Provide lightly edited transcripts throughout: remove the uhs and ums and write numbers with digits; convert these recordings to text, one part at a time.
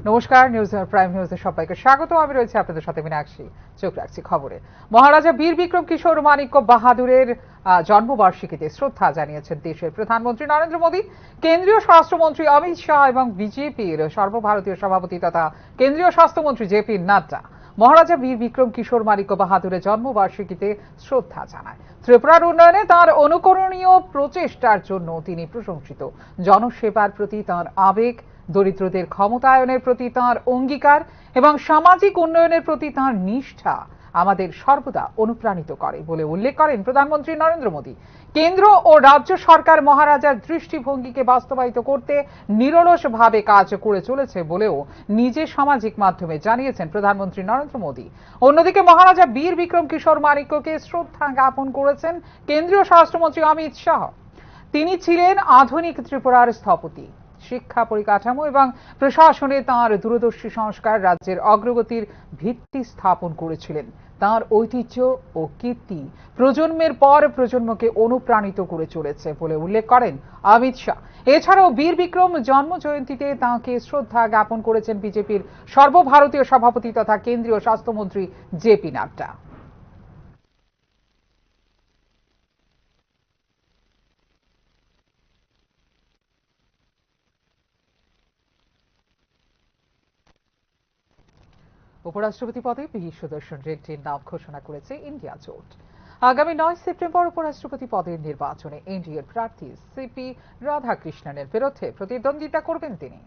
নমস্কার, news prime নিউজে সবাইকে স্বাগত। আমি রয়েছে আপনাদের সাথে মীনাক্ষী। চোখ রাখছি খবরে। মহারাজা বীর বিক্রম কিশোর মানিক্য বাহাদুরের জন্মবার্ষিকীতে শ্রদ্ধা জানিয়েছেন দেশের প্রধানমন্ত্রী নরেন্দ্র মোদী, কেন্দ্রীয় স্বরাষ্ট্রমন্ত্রী অমিত শাহ এবং বিজেপির সর্বভারতীয় সভাপতি তথা কেন্দ্রীয় স্বাস্থ্যমন্ত্রী জেপি নাড্ডা মহারাজা বীর বিক্রম কিশোর মানিক্য বাহাদুরের জন্মবার্ষিকীতে শ্রদ্ধা জানায়। ত্রিপুরার উন্নয়নে তার অনুকরণীয় প্রচেষ্টার জন্য তিনি প্রশংসিত। জনসেবার প্রতি তার আবেগ, দরিদ্রদের ক্ষমতায়নের প্রতি তাঁর অঙ্গীকার এবং সামাজিক উন্নয়নের প্রতি তাঁর নিষ্ঠা আমাদের সর্বদা অনুপ্রাণিত করে বলে উল্লেখ করেন প্রধানমন্ত্রী নরেন্দ্র মোদী। কেন্দ্র ও রাজ্য সরকার মহারাজার দৃষ্টিভঙ্গিকে বাস্তবায়িত করতে নিরলসভাবে কাজ করে চলেছে বলেও নিজে সামাজিক মাধ্যমে জানিয়েছেন প্রধানমন্ত্রী নরেন্দ্র মোদী। অন্যদিকে মহারাজা বীর বিক্রম কিশোর মানিক্যকে শ্রদ্ধা জ্ঞাপন করেছেন কেন্দ্রীয় স্বরাষ্ট্রমন্ত্রী অমিত শাহ। তিনি ছিলেন আধুনিক ত্রিপুরার স্থপতি। শিক্ষা, পরিকাঠামো এবং প্রশাসনে তাঁর দূরদর্শী সংস্কার রাজ্যের অগ্রগতির ভিত্তি স্থাপন করেছিলেন। তাঁর ঐতিহ্য ও কীর্তি প্রজন্মের পর প্রজন্মকে অনুপ্রাণিত করে চলেছে বলে উল্লেখ করেন অমিত শাহ। এছাড়াও বীর বিক্রম জন্ম জয়ন্তীতে তাঁকে শ্রদ্ধা জ্ঞাপন করেছেন বিজেপির সর্বভারতীয় সভাপতি তথা কেন্দ্রীয় স্বাস্থ্যমন্ত্রী জেপি নাড্ডা। উপরাষ্ট্রপতি পদে পি সুদর্শন রেড্ডির নাম ঘোষণা করেছে ইন্ডিয়া জোট। আগামী 9 সেপ্টেম্বর উপরাষ্ট্রপতি পদের নির্বাচনে এনডিএর প্রার্থী সিপি রাধাকৃষ্ণনের বিরুদ্ধে প্রতিদ্বন্দ্বিতা করবেন তিনি।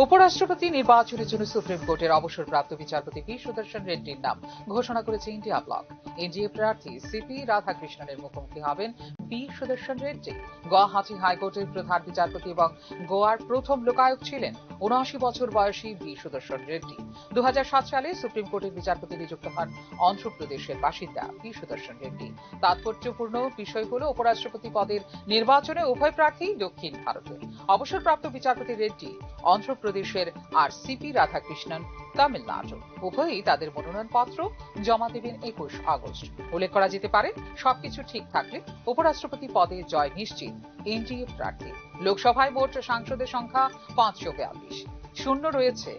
উপরাষ্ট্রপতি নির্বাচনের জন্য সুপ্রিম কোর্টের অবসরপ্রাপ্ত বিচারপতি পি সুদর্শন রেড্ডির নাম ঘোষণা করেছে ইন্ডিয়া ব্লক। এনডিএ প্রার্থী সিপি রাধাকৃষ্ণনের মুখোমুখি হবেন পি সুদর্শন রেড্ডি। গুয়াহাটি হাইকোর্টের প্রধান বিচারপতি এবং গোয়ার প্রথম লোকায়ুক্ত ছিলেন ৭৯ বছর বয়সী পি সুদর্শন রেড্ডি। ২০০৭ সালে সুপ্রিম কোর্টের বিচারপতি নিযুক্ত হন অন্ধ্রপ্রদেশের বাসিন্দা পি সুদর্শন রেড্ডি। তাৎপর্যপূর্ণ বিষয় হল উপরাষ্ট্রপতি পদের নির্বাচনে উভয় প্রার্থী দক্ষিণ ভারতের। অবসরপ্রাপ্ত বিচারপতি রেড্ডি অন্ধ্রপ্রদেশের আর সিপি রাধাকৃষ্ণন তামিলনাড়ু। উভয়ই তাদের মনোনয়নপত্র জমা দেবেন ২১ আগস্ট। উল্লেখ করা যেতে পারে, সবকিছু ঠিক থাকলে উপরাষ্ট্রপতি পদে জয় নিশ্চিত এনডিএ প্রার্থী। লোকসভায় মোট সাংসদের সংখ্যা ৫৪২, শূন্য রয়েছে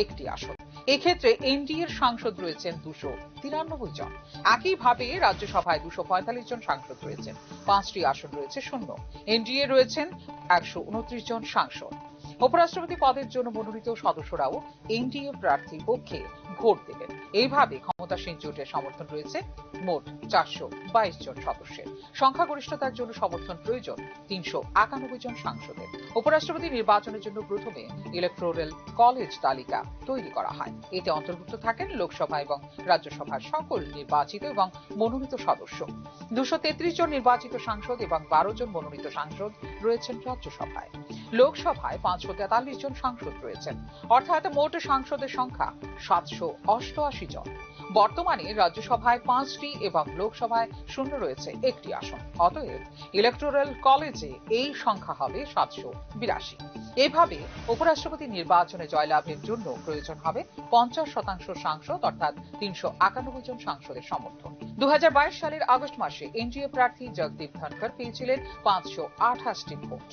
একটি আসন। এক্ষেত্রে এনডিএর সাংসদ রয়েছেন ২৯৩ জন। একইভাবে রাজ্যসভায় ২৪৫ জন সাংসদ রয়েছেন, ৫টি আসন রয়েছে শূন্য। এনডিএ রয়েছেন ১২৯ জন সাংসদ। উপরাষ্ট্রপতি পদের জন্য মনোনীত সদস্যরাও এনডিএ প্রার্থীর পক্ষে ভোট দেবেন। এইভাবে ক্ষমতাসীন জোটের সমর্থন রয়েছে মোট ৪২২ জন সদস্যের। সংখ্যাগরিষ্ঠতার জন্য সমর্থন প্রয়োজন ৩৯১ জন সাংসদের। উপরাষ্ট্রপতি নির্বাচনের জন্য প্রথমে ইলেকটোরাল কলেজ তালিকা তৈরি করা হয়। এতে অন্তর্ভুক্ত থাকেন লোকসভা এবং রাজ্যসভার সকল নির্বাচিত এবং মনোনীত সদস্য। ২৩৩ জন নির্বাচিত সাংসদ এবং ১২ জন মনোনীত সাংসদ রয়েছেন রাজ্যসভায়। লোকসভায় ৫৪৩ জন সাংসদ রয়েছেন, অর্থাৎ মোট সাংসদের সংখ্যা ৭৮৮ জন। বর্তমানে রাজ্যসভায় ৫টি এবং লোকসভায় শূন্য রয়েছে একটি আসন। অতএব ইলেকটোরাল কলেজে এই সংখ্যা হবে ৭৮২। এভাবে উপরাষ্ট্রপতি নির্বাচনে জয়লাভের জন্য প্রয়োজন হবে ৫০% সাংসদ, অর্থাৎ ৩৯১ জন সাংসদের সমর্থন। ২০২২ সালের আগস্ট মাসে এনডিএ প্রার্থী জগদীপ ধনখড় পেয়েছিলেন ৫২৮টি ভোট।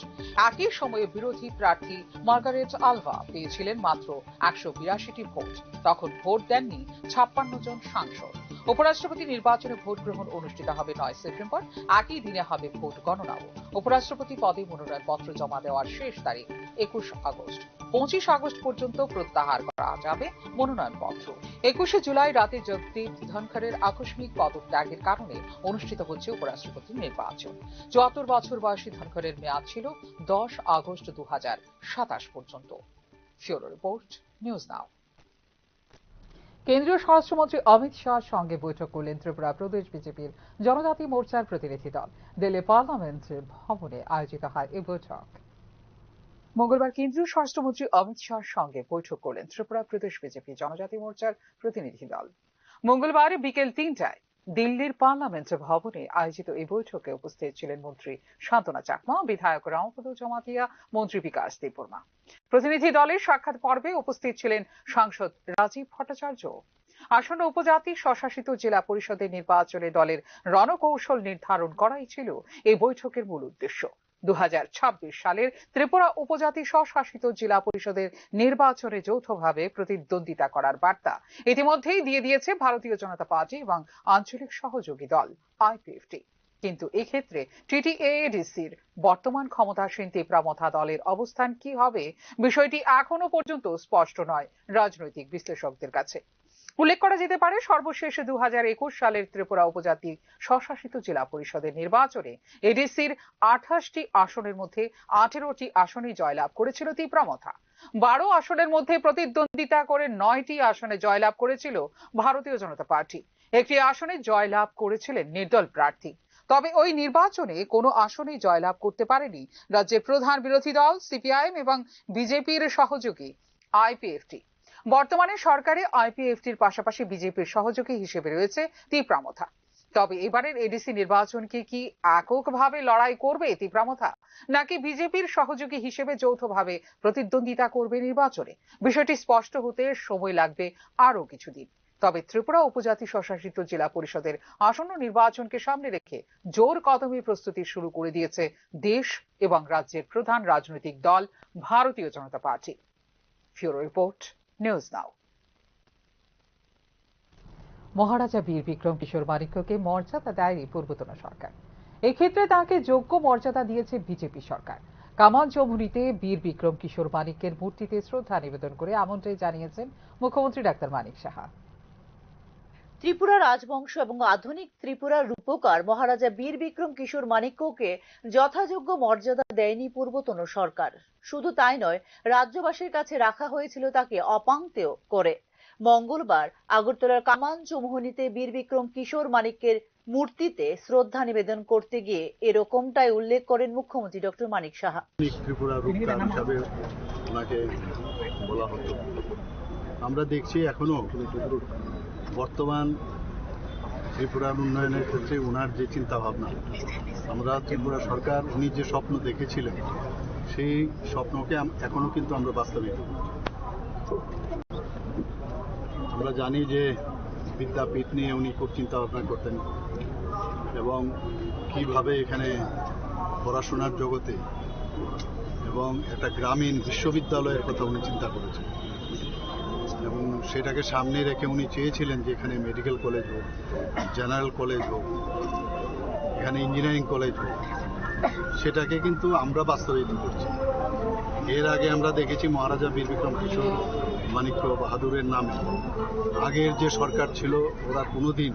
একই সময়ে বিরোধী প্রার্থী মার্গারেট আলভা পেয়েছিলেন মাত্র ১৮২টি ভোট। তখন ভোট দেননি ৫৬ জন সাংসদ। উপরাষ্ট্রপতি নির্বাচনে ভোট গ্রহণ অনুষ্ঠিত হবে ৯ সেপ্টেম্বর। একই দিনে হবে ভোট গণনাও। উপরাষ্ট্রপতি পদে মনোনয়নপত্র জমা দেওয়ার শেষ তারিখ ২১ আগস্ট। ২৫ আগস্ট পর্যন্ত প্রত্যাহার করা যাবে মনোনয়নপত্র। ২১ জুলাই রাতে জগদীপ ধনখড়ের আকস্মিক পদত্যাগের কারণে অনুষ্ঠিত হচ্ছে উপরাষ্ট্রপতি নির্বাচন। ৭৪ বছর বয়সী ধনখড়ের মেয়াদ ছিল ১০ আগস্ট ২০২৭ পর্যন্ত। ফিউরো রিপোর্ট, নিউজ নাও। কেন্দ্রীয় স্বরাষ্ট্রমন্ত্রী অমিত শাহর সঙ্গে বৈঠক করলেন ত্রিপুরা প্রদেশ বিজেপির জনজাতি মোর্চার প্রতিনিধি দল। দিল্লি পার্লামেন্ট ভবনে আয়োজিত হয় এই বৈঠক। মঙ্গলবার কেন্দ্রীয় স্বরাষ্ট্রমন্ত্রী অমিত শাহর সঙ্গে বৈঠক করলেন ত্রিপুরা প্রদেশ বিজেপি জনজাতি মোর্চার প্রতিনিধি দল। মঙ্গলবার বিকেল ৩টায় দিল্লির পার্লামেন্ট ভবনে আয়োজিত এই বৈঠকে উপস্থিত ছিলেন মন্ত্রী শান্তনা চাকমা, বিধায়ক রামপদ জমাতিয়া, মন্ত্রী বিকাশ দেববর্মা। প্রতিনিধি দলের সাক্ষাৎ পর্বে উপস্থিত ছিলেন সাংসদ রাজীব ভট্টাচার্য। আসন্ন উপজাতি স্বশাসিত জেলা পরিষদের নির্বাচনে দলের রণকৌশল নির্ধারণ করাই ছিল এই বৈঠকের মূল উদ্দেশ্য। 2026 সালের ত্রিপুরা উপজাতি স্বশাসিত জেলা পরিষদের নির্বাচনে যৌথভাবে প্রতিদ্বন্দ্বিতা করার বার্তা ইতিমধ্যেই দিয়ে দিয়েছে ভারতীয় জনতা পার্টি এবং আঞ্চলিক সহযোগী দল আইপিএফটি। কিন্তু এক্ষেত্রে টিটিএডিসির বর্তমান ক্ষমতাসীন তীব্রামথা দলের অবস্থান কি হবে বিষয়টি এখনো পর্যন্ত স্পষ্ট নয় রাজনৈতিক বিশ্লেষকদের কাছে। উল্লেখ করা যেতে পারে, সর্বশেষ 2021 সালের ত্রিপুরা উপজাতি স্বশাসিত জেলা পরিষদের নির্বাচনে এডিসির 28টি আসনের মধ্যে 18টি আসনে জয়লাভ করেছিল তীব্রামথা। 12 আসনের মধ্যে প্রতিদ্বন্দ্বিতা করে 9টি আসনে জয়লাভ করেছিল ভারতীয় জনতা পার্টি। একটি আসনে জয়লাভ করেছিলেন নির্দল প্রার্থী। তবে ওই নির্বাচনে কোনো আসনেই জয়লাভ করতে পারেনি রাজ্যের প্রধান বিরোধী দল সিপিআইএম এবং বিজেপির সহযোগী আইপিএফটি। বর্তমানে সরকারে আইপিএফটির পাশাপাশি বিজেপির সহযোগী হিসেবে রয়েছে তীব্রামথা। তবে এবারের এডিসি নির্বাচনকে কি এককভাবে লড়াই করবে তীব্রামথা, নাকি বিজেপির সহযোগী হিসেবে যৌথভাবে প্রতিদ্বন্দ্বিতা করবে নির্বাচনে, বিষয়টি স্পষ্ট হতে সময় লাগবে আরো কিছুদিন। তবে ত্রিপুরা উপজাতি স্বশাসিত জেলা পরিষদের আসন্ন নির্বাচনকে সামনে রেখে জোর কদমে প্রস্তুতি শুরু করে দিয়েছে দেশ এবং রাজ্যের প্রধান রাজনৈতিক দল Bharatiya Janata party. Bureau report, news now. Maharaja Bir Bikram কিশোর মানিক্যকে মর্যাদা দেয়নি পূর্বতন সরকার। এক্ষেত্রে তাকে যোগ্য মর্যাদা দিয়েছে বিজেপি সরকার। কামান চৌমুহনীতে বীর বিক্রম কিশোর মানিক্যের মূর্তিতে শ্রদ্ধা নিবেদন করে এমনটাই জানিয়েছেন মুখ্যমন্ত্রী ডাক্তার মানিক সাহা। ত্রিপুরা রাজবংশ এবং আধুনিক ত্রিপুরার রূপকার মহারাজা বীর বিক্রম কিশোর মানিক্যকে যথাযোগ্য মর্যাদা দেয়নি পূর্বতন সরকার। শুধু তাই নয়, রাজ্যবাসীর কাছে রাখা হয়েছিল তাকে অপাংক্তেয় করে। মঙ্গলবার আগরতলার কামান চৌমুহনীতে বীর বিক্রম কিশোর মানিক্যের মূর্তিতে শ্রদ্ধা নিবেদন করতে গিয়ে এরকমটাই উল্লেখ করেন মুখ্যমন্ত্রী ডক্টর মানিক সাহা। ত্রিপুরা রূপকার হিসাবে ওনাকে বলা হতো। আমরা দেখছি এখনো বর্তমান ত্রিপুরার উন্নয়নের ক্ষেত্রে ওনার যে চিন্তা ভাবনা, আমরা ত্রিপুরা সরকার উনি যে স্বপ্ন দেখেছিলেন সেই স্বপ্নকে এখনো কিন্তু আমরা বাস্তবায়িত। আমরা জানি যে বিদ্যাপীঠ নিয়ে উনি খুব চিন্তা ভাবনা করতেন এবং কিভাবে এখানে পড়াশোনার জগতে এবং একটা গ্রামীণ বিশ্ববিদ্যালয়ের কথা উনি চিন্তা করেছেন এবং সেটাকে সামনে রেখে উনি চেয়েছিলেন যে এখানে মেডিকেল কলেজ হোক, জেনারেল কলেজ হোক, এখানে ইঞ্জিনিয়ারিং কলেজ হোক। সেটাকে কিন্তু আমরা বাস্তবায়িত করছি। এর আগে আমরা দেখেছি মহারাজা বীর বিক্রম কিশোর মানিক্য বাহাদুরের নামে আগের যে সরকার ছিল ওরা কোনোদিন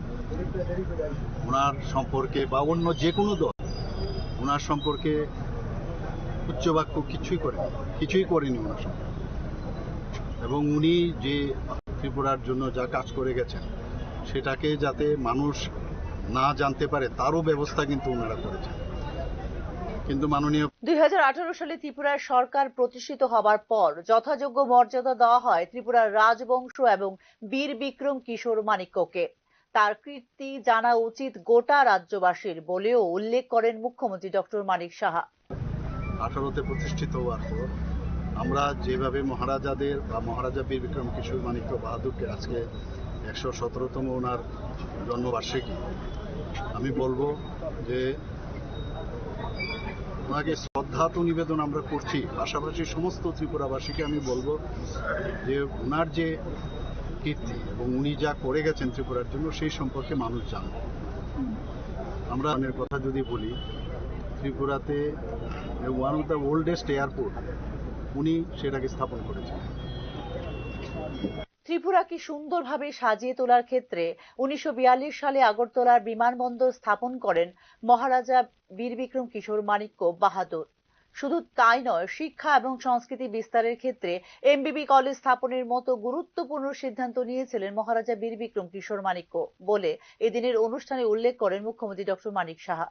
ওনার সম্পর্কে বা অন্য যে কোনো দল ওনার সম্পর্কে উচ্চবাক্য কিছুই করেনি ওনার সম্পর্কে। এবং উনি যে ত্রিপুরার জন্য যা কাজ করে গেছেন সেটাকে যাতে মানুষ না জানতে পারে তারও ব্যবস্থা কিন্তু ওনারা করেছেন। কিন্তু মাননীয় 2018 সালে ত্রিপুরার সরকার প্রতিষ্ঠিত হবার পর যথাযোগ্য মর্যাদা দেওয়া হয় ত্রিপুরার রাজবংশ এবং বীর বিক্রম কিশোর মানিক্যকে। তার কীর্তি জানা উচিত গোটা রাজ্যবাসীর বলেও উল্লেখ করেন মুখ্যমন্ত্রী ডক্টর মানিক সাহা। 18তে প্রতিষ্ঠিত হওয়ার পর আমরা যেভাবে মহারাজাদের বা মহারাজা বীর বিক্রম কিশোর মানিক্য বাহাদুরকে আজকে 117তম ওনার জন্মবার্ষিকী, আমি বলবো যে ওনাকে শ্রদ্ধা তো নিবেদন আমরা করছি, পাশাপাশি সমস্ত ত্রিপুরাবাসীকে আমি বলবো যে ওনার যে কীর্তি এবং উনি যা করে গেছেন ত্রিপুরার জন্য সেই সম্পর্কে মানুষ জানে। আমরা অনেক কথা যদি বলি, ত্রিপুরাতে one of the oldest airport উনি সেটাকে স্থাপন করেছেন। ত্রিপুরাকে সুন্দরভাবে সাজিয়ে তোলার ক্ষেত্রে 1942 সালে আগরতলার বিমানবন্দর স্থাপন করেন মহারাজা বীর বিক্রম কিশোর মানিক্য বাহাদুর। শুধু তাই নয়, শিক্ষা এবং সংস্কৃতি বিস্তারের ক্ষেত্রে এমবিবি কলেজ স্থাপনের মতো গুরুত্বপূর্ণ সিদ্ধান্ত নিয়েছিলেন মহারাজা বীর বিক্রম কিশোর মানিক্য বলে এদিনের অনুষ্ঠানে উল্লেখ করেন মুখ্যমন্ত্রী ডক্টর মানিক সাহা।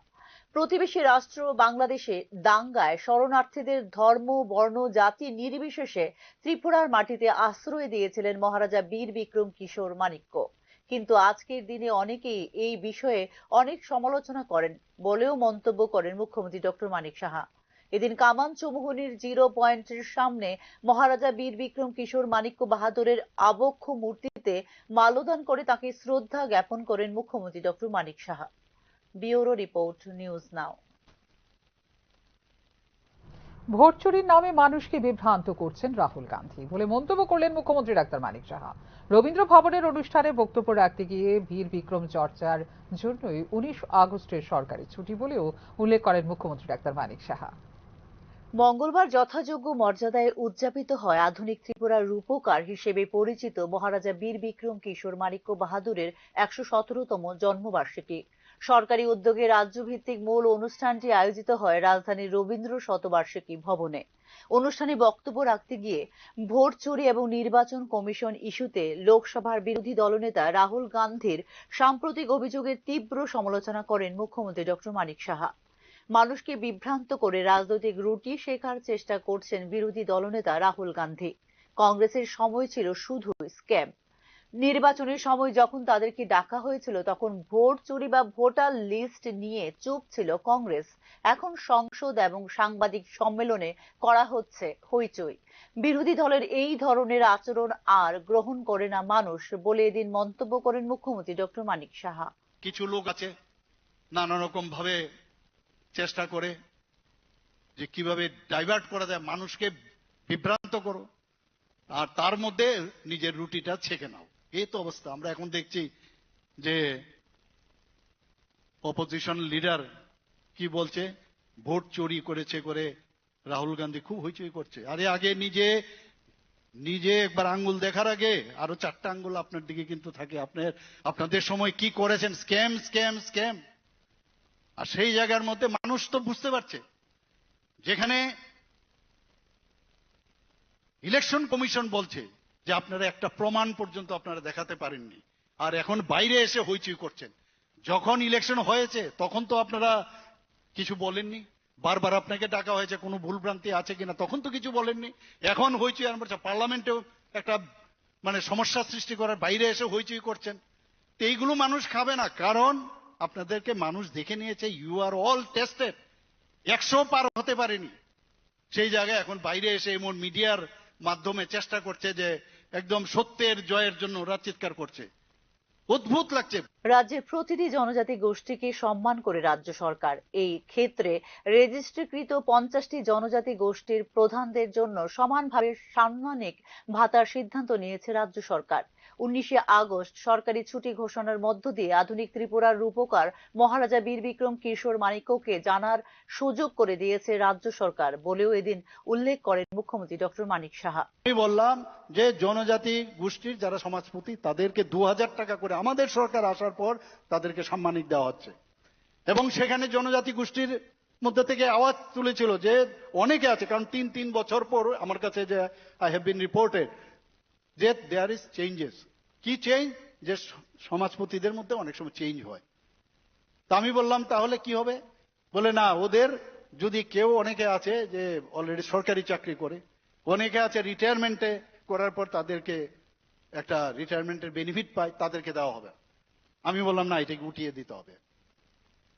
প্রতিবেশী রাষ্ট্র বাংলাদেশে দাঙ্গায় শরণার্থীদের ধর্ম, বর্ণ, জাতি নির্বিশেষে ত্রিপুরার মাটিতে আশ্রয় দিয়েছিলেন মহারাজা বীর বিক্রম কিশোর মানিক্য। কিন্তু আজকের দিনে অনেকেই এই বিষয়ে অনেক সমালোচনা করেন বলেও মন্তব্য করেন মুখ্যমন্ত্রী ডক্টর মানিক সাহা। এদিন কামান চৌমুহনীর 0 পয়েন্টের সামনে মহারাজা বীর বিক্রম কিশোর মানিক্য বাহাদুরের আবক্ষ মূর্তিতে মাল্যদান করে তাকে শ্রদ্ধা জ্ঞাপন করেন মুখ্যমন্ত্রী doctor Manik Saha. Bureau report, news now. Vote চুরির নামে মানুষকে বিভ্রান্ত করছেন রাহুল গান্ধী বলে মন্তব্য করলেন মুখ্যমন্ত্রী ডাক্তার মানিক সাহা। রবীন্দ্র ভবনের অনুষ্ঠানে বক্তব্য রাখতে গিয়ে বীর বিক্রম চর্চার জন্যই 19 আগস্টের সরকারি ছুটি বলেও উল্লেখ করেন মুখ্যমন্ত্রী ডাক্তার মানিক সাহা। মঙ্গলবার যথাযোগ্য মর্যাদায় উদযাপিত হয় আধুনিক ত্রিপুরার রূপকার হিসেবে পরিচিত মহারাজা বীর বিক্রম কিশোর মাণিক্য বাহাদুরের 117তম জন্মবার্ষিকী। সরকারি উদ্যোগে রাজ্যভিত্তিক মূল অনুষ্ঠানটি আয়োজিত হয় রাজধানীর রবীন্দ্র শতবার্ষিকী ভবনে। অনুষ্ঠানে বক্তব্য রাখতে গিয়ে ভোট চুরি এবং নির্বাচন কমিশন ইস্যুতে লোকসভার বিরোধী দলনেতা রাহুল গান্ধীর সাম্প্রতিক অভিযোগের তীব্র সমালোচনা করেন মুখ্যমন্ত্রী ডক্টর মানিক সাহা। মানুষকে বিভ্রান্ত করে রাজনৈতিক রুটি শেখার চেষ্টা করছেন বিরোধী দলনেতা রাহুল গান্ধী। কংগ্রেসের সময় ছিল শুধু স্ক্যাম। নির্বাচনের সময় যখন তাদেরকে ডাকা হয়েছিল তখন ভোট চুরি বা ভোটার লিস্ট নিয়ে চুপ ছিল কংগ্রেস। এখন সংসদ এবং সাংবাদিক সম্মেলনে করা হচ্ছে হইচই। বিরোধী দলের এই ধরনের আচরণ আর গ্রহণ করে না মানুষ বলে এদিন মন্তব্য করেন মুখ্যমন্ত্রী ডক্টর মানিক সাহা। কিছু লোক আছে নানা রকম ভাবে চেষ্টা করে যে কিভাবে ডাইভার্ট করা যায়, মানুষকে বিভ্রান্ত করো আর তার মধ্যে নিজের রুটিটা ছেঁকে নাও। এই তো অবস্থা। আমরা এখন দেখছি যে অপোজিশন লিডার কি বলছে, ভোট চুরি করেছে করে রাহুল গান্ধী খুব হইচই করছে। আরে আগে নিজে একবার আঙ্গুল দেখার আগে আরো 4টা আঙ্গুল আপনার দিকে কিন্তু থাকে। আপনাদের সময় কি করেছেন, স্ক্যাম স্ক্যাম স্ক্যাম। আর সেই জায়গার মধ্যে মানুষ তো বুঝতে পারছে, যেখানে ইলেকশন কমিশন বলছে যে আপনারা একটা প্রমাণ পর্যন্ত আপনারা দেখাতে পারেননি, আর এখন বাইরে এসে হইচই করছেন। যখন ইলেকশন হয়েছে তখন তো আপনারা কিছু বলেননি, বারবার আপনাকে ডাকা হয়েছে কোনো ভুলভ্রান্তি আছে কিনা, তখন তো কিছু বলেননি। এখন হইচই আর পার্লামেন্টেও একটা সমস্যা সৃষ্টি করার বাইরে এসে হইচই করছেন। তো এইগুলো মানুষ খাবে না, কারণ আপনাদেরকে মানুষ দেখে নিয়েছে। You are all tested. 100 পার হতে পারেনি, সেই জায়গায় এখন বাইরে এসে এমন মিডিয়ার মাধ্যমে চেষ্টা করছে যে একদম সত্যের জয়ের জন্য ওরা চিৎকার করছে। অদ্ভুত লাগছে। রাজ্যের প্রতিটি জনজাতি গোষ্ঠীকে সম্মান করে রাজ্য সরকার এই ক্ষেত্রে রেজিস্ট্রিকৃত 50টি জনজাতি গোষ্ঠীর প্রধানদের জন্য সমানভাবে সাম্মানিক ভাতার সিদ্ধান্ত নিয়েছে রাজ্য সরকার। 19 আগস্ট সরকারি ছুটি ঘোষণার মধ্য দিয়ে আধুনিক ত্রিপুরার রূপকার মহারাজা বীর বিক্রম কিশোর মাণিক্যকে জানার সুযোগ করে দিয়েছে রাজ্য সরকার বলেও এদিন উল্লেখ করেন মুখ্যমন্ত্রী ডক্টর মানিক সাহা। আমি বললাম যে জনজাতি গোষ্ঠীর যারা সমাজপতি তাদেরকে 2000 টাকা করে আমাদের সরকার আসার পর তাদেরকে সাম্মানিক দেওয়া হচ্ছে। এবং সেখানে জনজাতি গোষ্ঠীর মধ্যে থেকে আওয়াজ তুলেছিল যে অনেকে আছে, কারণ 3 বছর পর আমার কাছে যে আই হ্যাভ বিন রিপোর্টেড যে দেয়ার ইজ চেঞ্জেস। কি চেঞ্জ? যে সমাজপতিদের মধ্যে অনেক সময় চেঞ্জ হয়। তা আমি বললাম তাহলে কি হবে? বলে না, ওদের যদি কেউ অনেকে আছে যে অলরেডি সরকারি চাকরি করে, অনেকে আছে রিটায়ারমেন্টে করার পর তাদেরকে একটা রিটায়ারমেন্টের বেনিফিট পায়, তাদেরকে দেওয়া হবে। আমি বললাম না, এটাকে উঠিয়ে দিতে হবে।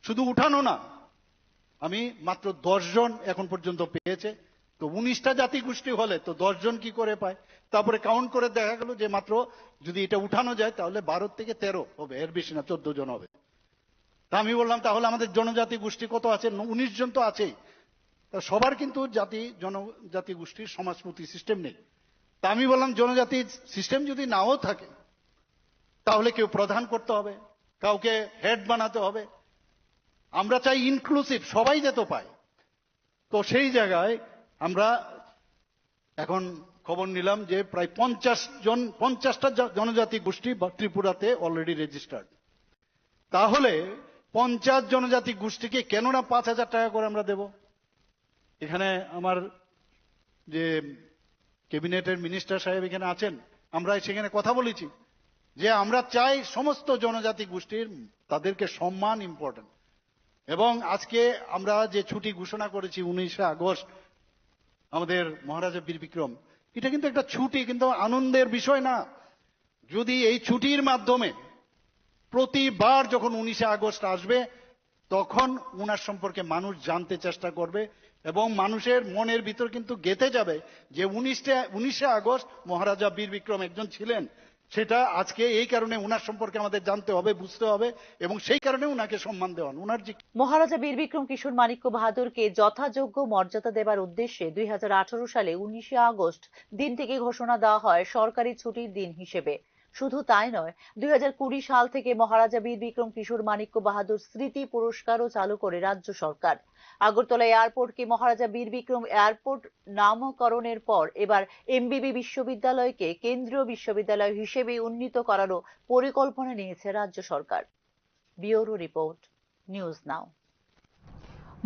শুধু উঠানো না, আমি মাত্র 10 জন এখন পর্যন্ত পেয়েছে। তো 19টা জাতি গোষ্ঠী হলে তো 10 জন কি করে পায়? তারপরে কাউন্ট করে দেখা গেল যে মাত্র যদি এটা উঠানো যায় তাহলে 12 থেকে 13 হবে, এর বেশি না, 14 জন হবে। তা আমি বললাম তাহলে আমাদের জনজাতি গোষ্ঠী কত আছে? 19 জন তো আছেই। সবার কিন্তু জনজাতি গোষ্ঠীর সমাজপতি সিস্টেম নেই। তা আমি বললাম জনজাতি সিস্টেম যদি নাও থাকে তাহলে কেউ প্রধান করতে হবে, কাউকে হেড বানাতে হবে। আমরা চাই ইনক্লুসিভ, সবাই যেতে পায়। তো সেই জায়গায় আমরা এখন খবর নিলাম যে প্রায় 50টা জনজাতি গোষ্ঠী ত্রিপুরাতে অলরেডি রেজিস্টার্ড। তাহলে 50 জনজাতি গোষ্ঠীকে কেন না 5000 টাকা করে আমরা দেব? এখানে আমার যে ক্যাবিনেটের মিনিস্টার সাহেব এখানে আছেন, আমরা সেখানে কথা বলেছি যে আমরা চাই সমস্ত জনজাতি গোষ্ঠীর তাদেরকে সম্মান ইম্পর্টেন্ট। এবং আজকে আমরা যে ছুটি ঘোষণা করেছি 19 আগস্ট আমাদের মহারাজা বীর বিক্রম, এটা কিন্তু একটা ছুটি, কিন্তু আনন্দের বিষয় না। যদি এই ছুটির মাধ্যমে প্রতিবার যখন 19 আগস্ট আসবে তখন উনার সম্পর্কে মানুষ জানতে চেষ্টা করবে এবং মানুষের মনের ভিতর কিন্তু গেঁথে যাবে যে 19 আগস্ট মহারাজা বীর বিক্রম একজন ছিলেন, সেটা আজকে এই কারণে উনার সম্পর্কে আমাদের জানতে হবে, বুঝতে হবে, এবং সেই কারণে উনাকে সম্মান দেওয়ান। উনার যে মহারাজা বীর বিক্রম কিশোর মাণিক্য বাহাদুরকে যথাযোগ্য মর্যাদা দেবার উদ্দেশ্যে 2018 সালে 19 আগস্ট দিনটিকে ঘোষণা দেওয়া হয় সরকারি ছুটির দিন হিসেবে। শুধু তাই নয়, 2020 সাল থেকে মহারাজা বীর বিক্রম কিশোর মাণিক্য বাহাদুর স্মৃতি পুরস্কারও চালু করে রাজ্য সরকার। আগরতলা এয়ারপোর্টকে মহারাজা বীর বিক্রম এয়ারপোর্ট নামকরণের পর এবার এমবিবি বিশ্ববিদ্যালয়কে কেন্দ্রীয় বিশ্ববিদ্যালয় হিসেবে উন্নীত করারও পরিকল্পনা নিয়েছে রাজ্য সরকার। Bureau report, news now.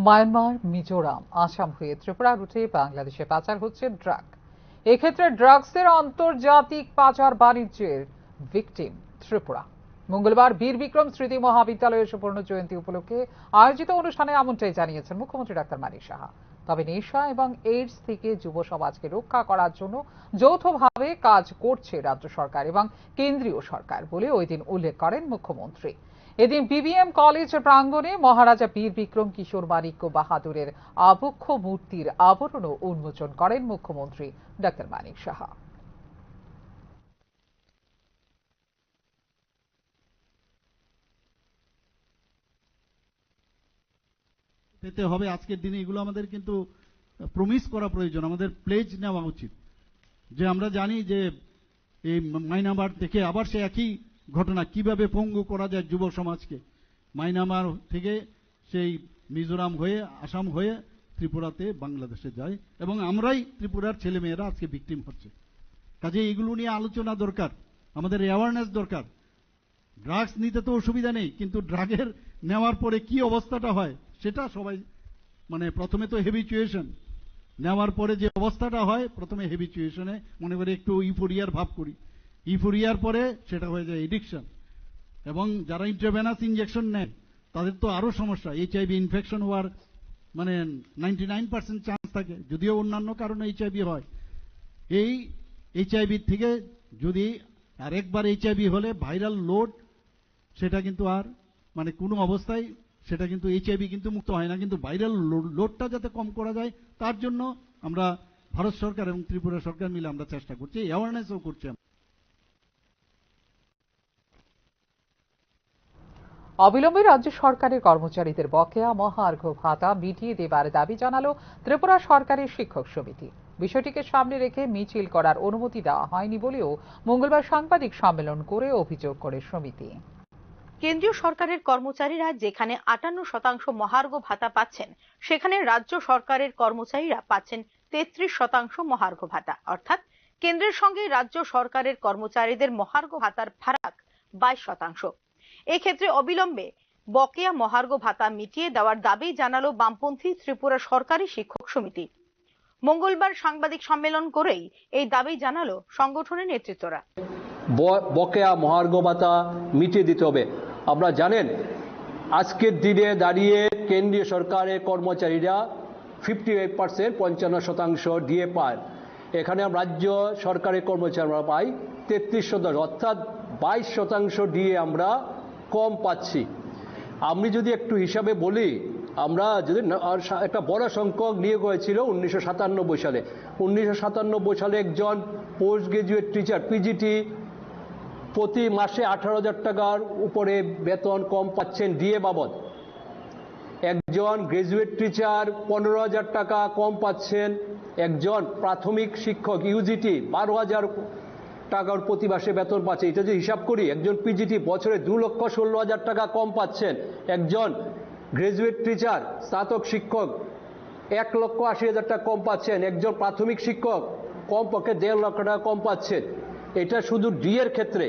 Myanmar, Mizoram, Assam হয়ে ত্রিপুরা রুটে বাংলাদেশে পাচার হচ্ছে ড্রাগ। এক্ষেত্রে ড্রাগসের আন্তর্জাতিক পাচার বাণিজ্যের ভিকটিম ত্রিপুরা। মঙ্গলবার বীর বিক্রম স্মৃতি মহাবিদ্যালয়ের সুবর্ণ জয়ন্তী উপলক্ষে আয়োজিত অনুষ্ঠানে এমনটাই জানিয়েছেন মুখ্যমন্ত্রী ডাক্তার মানিক সাহা। তবে নেশা এবং এইডস থেকে যুব সমাজকে রক্ষা করার জন্য যৌথভাবে কাজ করছে রাজ্য সরকার এবং কেন্দ্রীয় সরকার বলে ওই দিন উল্লেখ করেন মুখ্যমন্ত্রী। এদিন বিবিএম কলেজ প্রাঙ্গণে মহারাজা বীর বিক্রম কিশোর মাণিক্য বাহাদুরের আবক্ষ মূর্তির আবরণও উন্মোচন করেন মুখ্যমন্ত্রী ডাক্তার মানিক সাহা। পেতে হবে আজকের দিনে, এগুলো আমাদের কিন্তু প্রমিস করা প্রয়োজন, আমাদের প্লেজ নেওয়া উচিত। যে আমরা জানি যে এই মায়ানমার থেকে আবার সে একই ঘটনা, কিভাবে পঙ্গু করা যায় যুব সমাজকে। মায়ানমার থেকে সেই মিজোরাম হয়ে, আসাম হয়ে ত্রিপুরাতে, বাংলাদেশে যায়, এবং আমরাই ত্রিপুরার ছেলেমেয়েরা আজকে ভিকটিম হচ্ছে। কাজে এগুলো নিয়ে আলোচনা দরকার, আমাদের অ্যাওয়ারনেস দরকার। ড্রাগস নিতে তো অসুবিধা নেই, কিন্তু ড্রাগের নেওয়ার পরে কি অবস্থাটা হয় সেটা সবাই, মানে প্রথমে তো হেবিচুয়েশন, নেওয়ার পরে যে অবস্থাটা হয়, প্রথমে হেবিচুয়েশনে মনে করে একটু ইউফোরিয়ার ভাব করি, ইউফোরিয়ার পরে সেটা হয়ে যায় এডিকশন। এবং যারা ইন্ট্রাভেনাস ইনজেকশন নেয় তাদের তো আরো সমস্যা, এইচআইভি ইনফেকশন হওয়ার মানে 99% চান্স থাকে, যদিও অন্যান্য কারণে এইচআইভি হয়। এই এইচআইভি থেকে যদি আরেকবার এইচআইভি হলে ভাইরাল লোড, সেটা কিন্তু আর মানে কোনো অবস্থায় সেটা কিন্তু এইচআইভি কিন্তু মুক্ত হয় না। কিন্তু ভাইরাল লোডটা যাতে কম করা যায় তার জন্য আমরা ভারত সরকার এবং ত্রিপুরা সরকার মিলে আমরা চেষ্টা করছি, অ্যাওয়ারনেসও করছি। অবিলম্বে রাজ্য সরকারের কর্মচারীদের বকেয়া মহার্ঘ ভাতা মিটিয়ে দেবার দাবি জানালো ত্রিপুরা সরকারের শিক্ষক সমিতি। বিষয়টিকে সামনে রেখে মিছিল করার অনুমতি দেওয়া হয়নি বলেও মঙ্গলবার সাংবাদিক সম্মেলন করে অভিযোগ করে সমিতি। কেন্দ্রীয় সরকারের কর্মচারীরা যেখানে 58% মহার্ঘ ভাতা পাচ্ছেন, সেখানে রাজ্য সরকারের কর্মচারীরা পাচ্ছেন 33% মহার্ঘ ভাতা। অর্থাৎ কেন্দ্রের সঙ্গে রাজ্য সরকারের কর্মচারীদের মহার্ঘ ভাতার ফারাক 22%। এক্ষেত্রে অবিলম্বে বকেয়া মহার্ঘ ভাতা মিটিয়ে দেওয়ার দাবি জানালো বামপন্থী ত্রিপুরা সরকারি শিক্ষক সমিতি। মঙ্গলবার সাংবাদিক সম্মেলন করেই এই দাবি জানালো সংগঠনের নেতৃত্বরা। বকেয়া মহার্ঘ ভাতা মিটিয়ে দিতে হবে। আপনারা জানেন আজকের দিনে দাঁড়িয়ে কেন্দ্রীয় সরকারের কর্মচারীরা 58%, 55% ডিএ পায়। এখানে রাজ্য সরকারের কর্মচারীরা পাই 33%, অর্থাৎ 22% ডিএ আমরা কম পাচ্ছি। আমি যদি একটু হিসাবে বলি, আমরা যদি একটা বড় সংখ্যক নিয়োগ হয়েছিল 1997 সালে। 1997 সালে একজন পোস্ট গ্রাজুয়েট টিচার পিজিটি প্রতি মাসে 18,000 টাকার উপরে বেতন কম পাচ্ছেন ডিএ বাবদ। একজন গ্রাজুয়েট টিচার 15,000 টাকা কম পাচ্ছেন। একজন প্রাথমিক শিক্ষক ইউজিটি 12,000 টাকার প্রতি মাসে বেতন পাচ্ছে। এটা যদি হিসাব করি, একজন পিজিটি বছরে 2,16,000 টাকা কম পাচ্ছেন। একজন গ্রাজুয়েট টিচার স্নাতক শিক্ষক 1,80,000 টাকা কম পাচ্ছেন। একজন প্রাথমিক শিক্ষক কমপক্ষে 1.5 লক্ষ টাকা কম পাচ্ছেন। এটা শুধু ডিএর ক্ষেত্রে।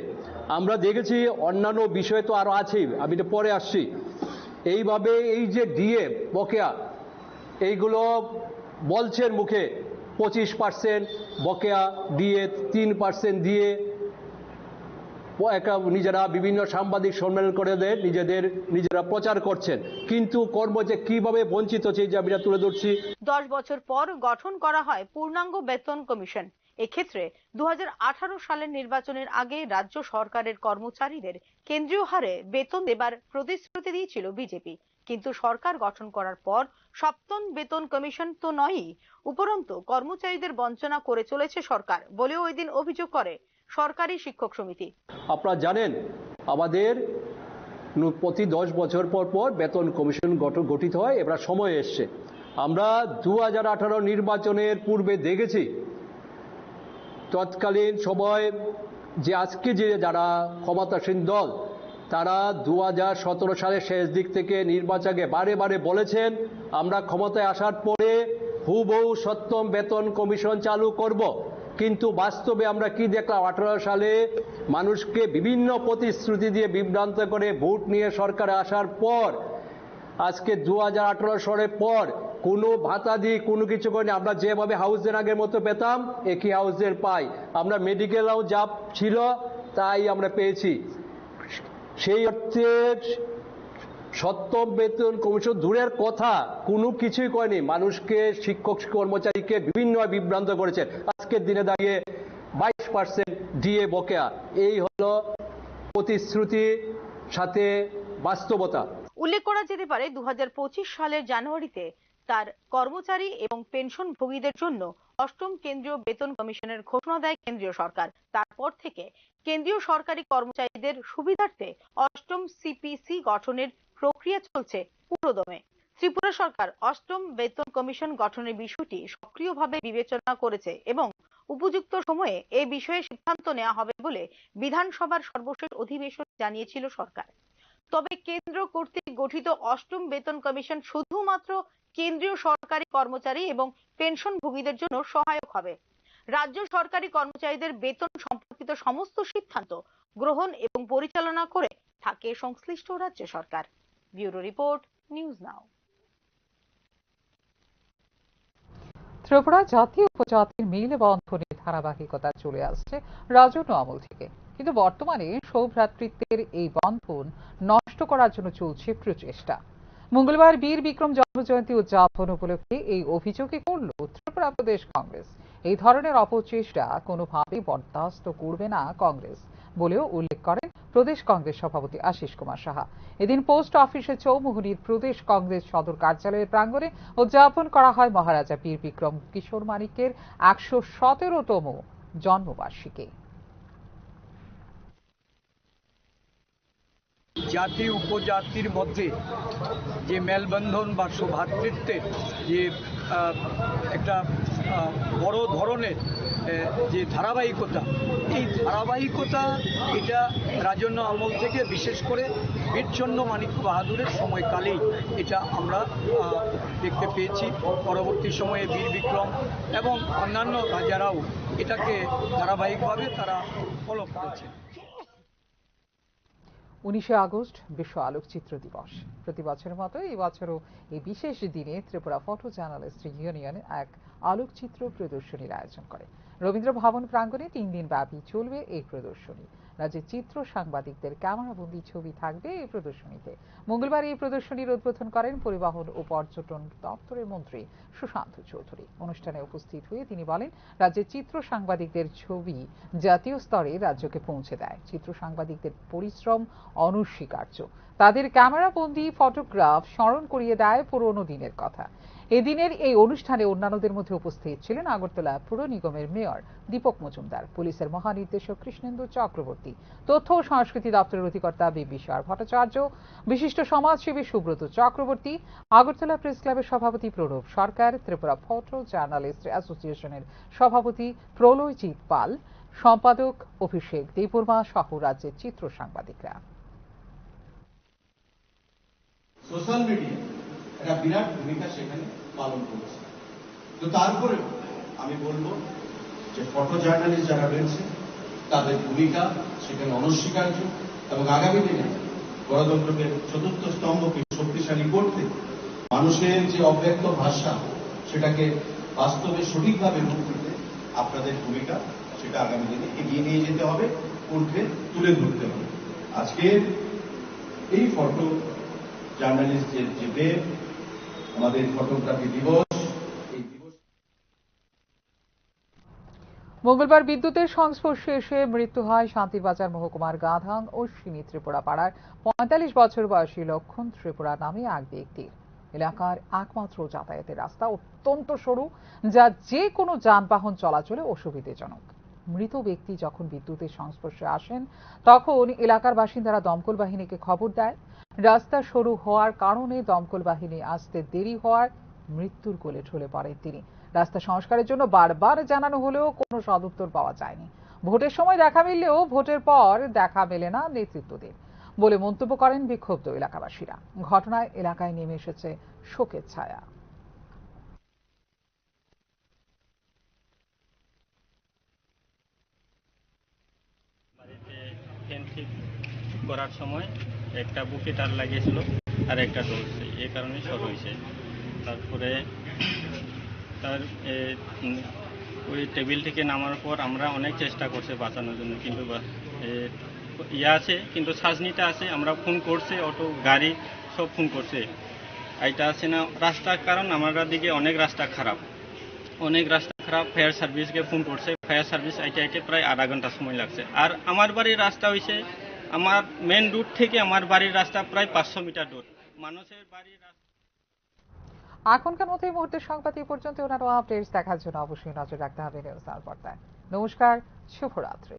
আমরা দেখেছি অন্যান্য বিষয় তো আরো আছে, আমি এটা পরে আসছি। এইভাবে এই যে ডিএ বকেয়া, এইগুলো বলছেন মুখে 25% বকেয়া ডিএ, 3% দিয়ে নিজেরা বিভিন্ন সাংবাদিক সম্মেলন করে নিজেরা প্রচার করছেন। কিন্তু কর্মচারী কিভাবে বঞ্চিত হচ্ছে এই দাবিটা তুলে ধরছি। 10 বছর পর গঠন করা হয় পূর্ণাঙ্গ বেতন কমিশন। এক্ষেত্রে 2018 সালের নির্বাচনের আগে রাজ্য সরকারের কর্মচারীদের কেন্দ্রীয় হারে বেতন দেবার প্রতিশ্রুতি দিয়েছিল বিজেপি। কিন্তু সরকার গঠন করার পর সপ্তম বেতন কমিশন তো নয়ই, উপরন্তু কর্মচারীদের বঞ্চনা করে চলেছে সরকার বলেও ওই দিন অভিযোগ করে সরকারি শিক্ষক সমিতি। আপনারা জানেন আমাদের প্রতি 10 বছর পর পর বেতন কমিশন গঠিত হয়, এবার সময় এসছে। আমরা 2018 নির্বাচনের পূর্বে দেখেছি তৎকালীন সময় যে আজকে যে যারা ক্ষমতাসীন দল তারা 2017 সালের শেষ দিক থেকে নির্বাচনে বারে বারে বলেছেন আমরা ক্ষমতায় আসার পরে হুবহু সপ্তম বেতন কমিশন চালু করব, কিন্তু বাস্তবে আমরা কি দেখলাম? 18 সালে মানুষকে বিভিন্ন প্রতিশ্রুতি দিয়ে বিভ্রান্ত করে ভোট নিয়ে সরকারে আসার পর আজকে 2018 সালের পর কোনো ভাতা দিয়ে কোনো কিছু করেনি। আমরা যেভাবে হাউসের আগের মতো পেতাম একই হাউসের পাই, আমরা মেডিকেলও যা ছিল তাই আমরা পেয়েছি। সেই অর্থে সপ্তম বেতন কমিশন দূরের কথা কোনো কিছুই করেনি, মানুষকে শিক্ষক কর্মচারীকে বিভিন্নভাবে বিভ্রান্ত করেছে। আজকের দিনে দাঁড়িয়ে 22% ডিএ বকেয়া, এই হলো প্রতিশ্রুতির সাথে বাস্তবতা। উল্লেখ করা যেতে পারে 2025 সালের জানুয়ারিতে তার কর্মচারী এবং পেনশনভোগীদের জন্য অষ্টম কেন্দ্রীয় বেতন কমিশনের ঘোষণা দেয় কেন্দ্রীয় সরকার। তারপর থেকে কেন্দ্রীয় সরকারি কর্মচারীদের সুবিধার্থে অষ্টম সিপিসি গঠনের প্রক্রিয়া চলছে পুরোদমে। ত্রিপুরা সরকার অষ্টম বেতন কমিশন গঠনের বিষয়টি সক্রিয়ভাবে বিবেচনা করেছে এবং উপযুক্ত সময়ে এ বিষয়ে সিদ্ধান্ত নেওয়া হবে বলে বিধানসভার সর্বশেষ অধিবেশনে জানিয়েছিল সরকার। তবে কেন্দ্র কর্তৃক গঠিত অষ্টম বেতন কমিশন শুধুমাত্র কেন্দ্রীয় সরকারি কর্মচারী এবং পেনশনভোগীদের জন্য সহায়ক হবে। রাজ্য সরকারি কর্মচারীদের বেতন সম্পর্কিত সমস্ত সিদ্ধান্ত গ্রহণ এবং পরিচালনা করে থাকে সংশ্লিষ্ট রাজ্য সরকার। Bureau report, news now. Tripura জাতীয় উপজাতির মেলবন্ধনের ধারাবাহিকতা চলে আসছে রাজন্য আমল থেকে, কিন্তু বর্তমানে সৌভ্রাতৃত্বের এই বন্ধন নষ্ট করার জন্য চলছে প্রচেষ্টা। মঙ্গলবার বীর বিক্রম জন্মজয়ন্তী উদযাপন উপলক্ষে এই অভিযোগই করল ত্রিপুরা প্রদেশ কংগ্রেস। এই ধরনের অপচেষ্টা কোনোভাবেই বরদাস্ত করবে না কংগ্রেস বলেও উল্লেখ করেন প্রদেশ কংগ্রেস সভাপতি আশিস কুমার সাহা। এদিন পোস্ট অফিসে চৌমুহনীর প্রদেশ কংগ্রেস সদর কার্যালয়ের প্রাঙ্গণে উদযাপন করা হয় মহারাজা বীর বিক্রম কিশোর মানিক্যের 117তম জন্মবার্ষিকী। জাতি উপজাতির মধ্যে যে মেলবন্ধন বা সৌভ্রাতৃত্বের যে একটা বড় ধরনের যে ধারাবাহিকতা, এই ধারাবাহিকতা এটা রাজন্য আমল থেকে বিশেষ করে বীরচন্দ্র মানিক্য বাহাদুরের সময়কালেই এটা আমরা দেখতে পেয়েছি। পরবর্তী সময়ে বীর বিক্রম এবং অন্যান্য রাজারাও এটাকে ধারাবাহিকভাবে তারা ফলো করেছে। 19শে আগস্ট বিশ্ব আলোকচিত্র দিবস। প্রতি বছরের মতো এই বছরও এই বিশেষ দিনে ত্রিপুরা ফটো জার্নালিস্ট ইউনিয়ন এক আলোকচিত্র প্রদর্শনীর আয়োজন করে। রবীন্দ্র ভবন প্রাঙ্গণে 3 দিন ব্যাপী চলবে এই প্রদর্শনী। রাজ্যের চিত্র সাংবাদিকদের ক্যামেরাবন্দি ছবি থাকবে এই প্রদর্শনীতে। মঙ্গলবার এই প্রদর্শনীর উদ্বোধন করেন পরিবহন ও পর্যটন দপ্তরের মন্ত্রী সুশান্ত চৌধুরী। অনুষ্ঠানে উপস্থিত হয়ে তিনি বলেন, রাজ্যের চিত্র সাংবাদিকদের ছবি জাতীয় স্তরে রাজ্যকে পৌঁছে দেয়। চিত্র সাংবাদিকদের পরিশ্রম অনস্বীকার্য। তাদের ক্যামেরাবন্দি ফটোগ্রাফ স্মরণ করিয়ে দেয় পুরনো দিনের কথা। এদিনের এই অনুষ্ঠানে অন্যান্যদের মধ্যে উপস্থিত ছিলেন আগরতলা পুর নিগমের মেয়র দীপক মজুমদার, পুলিশের মহানির্দেশক কৃষ্ণেন্দু চক্রবর্তী, তথ্য ও সংস্কৃতি দপ্তরের অধিকর্তা বিবিসার ভট্টাচার্য, বিশিষ্ট সমাজসেবী সুব্রত চক্রবর্তী, আগরতলা প্রেস ক্লাবের সভাপতি প্রণব সরকার, ত্রিপুরা ফটো জার্নালিস্ট অ্যাসোসিয়েশনের সভাপতি প্রলয়জিৎ পাল, সম্পাদক অভিষেক দেববর্মা সহ রাজ্যের চিত্র সাংবাদিকরা। সোশ্যাল মিডিয়া একটা বিরাট ভূমিকা সেখানে পালন করেছে। তো তারপরেও আমি বলবো যে ফটো জার্নালিস্ট যারা রয়েছে তাদের ভূমিকা সেখানে অনস্বীকার্য এবং আগামী দিনে গণতন্ত্রকে চতুর্থ স্তম্ভকে শক্তিশালী করতে মানুষের যে অব্যক্ত ভাষা সেটাকে বাস্তবে সঠিকভাবে রূপ দিতে আপনাদের ভূমিকা সেটা আগামী দিনে এগিয়ে নিয়ে যেতে হবে, ঊর্ধ্বে তুলে ধরতে হবে। আজকের এই ফটো জার্নালিস্টদের যে ডে, আমাদের ফটোগ্রাফি দিবস, এই দিবস মঙ্গলবার বিদ্যুতের সংস্পর্শে এসে মৃত্যু হয় শান্তিবাজার মহকুমার গাধাং অশ্বিনী ত্রিপুরা পাড়ার 45 বছর বয়সী লক্ষণ ত্রিপুরা নামে এক ব্যক্তির। এলাকার একমাত্র যাতায়াতের রাস্তা অত্যন্ত সরু, যা যে কোনো যানবাহন চলাচলে অসুবিধাজনক। মৃত ব্যক্তি যখন বিদ্যুতের সংস্পর্শে আসেন তখন এলাকার বাসিন্দারা দমকল বাহিনীকে খবর দেয়। রাস্তা সরু হওয়ার কারণে দমকল বাহিনী আসতে দেরি হওয়ার মৃত্যুর কোলে ঢলে পড়েন তিনি। রাস্তা সংস্কারের জন্য বারবার জানানো হলেও কোনো সদুত্তর পাওয়া যায়নি। ভোটের সময় দেখা মিললেও ভোটের পর দেখা মেলে না নেতৃত্বদের বলে মন্তব্য করেন বিক্ষুব্ধ এলাকাবাসীরা। ঘটনায় এলাকায় নেমে এসেছে শোকের ছায়া। ফ্যান ঠিক করার সময় একটা বুকে তার লাগিয়েছিল আর একটা জ্বলছে, এই কারণে শর্ট হয়েছে। তারপরে তার ওই টেবিল থেকে নামার পর আমরা অনেক চেষ্টা করছি বাঁচানোর জন্য, কিন্তু আছে কিন্তু সাজনিটা আছে, আমরা ফোন করছি, অটো গাড়ি সব ফোন করছে, এইটা আছে না রাস্তার কারণ আমরা দিকে অনেক রাস্তা খারাপ, ফায়ার সার্ভিসকে ফোন করছে, ফায়ার সার্ভিস আইতে প্রায় আধা ঘন্টা সময় লাগছে। আর আমার বাড়ির রাস্তা হয়েছে, আমার মেন রুট থেকে আমার বাড়ির রাস্তা প্রায় 500 মিটার দূর। মানুষের বাড়ির এখনকার মতো এই মুহূর্তের সংবাদ এই পর্যন্ত। ওনারও আপডেটস দেখার জন্য অবশ্যই নজর রাখতে হবে নিউজ আওয়ার পর্দায়। নমস্কার, শুভরাত্রি।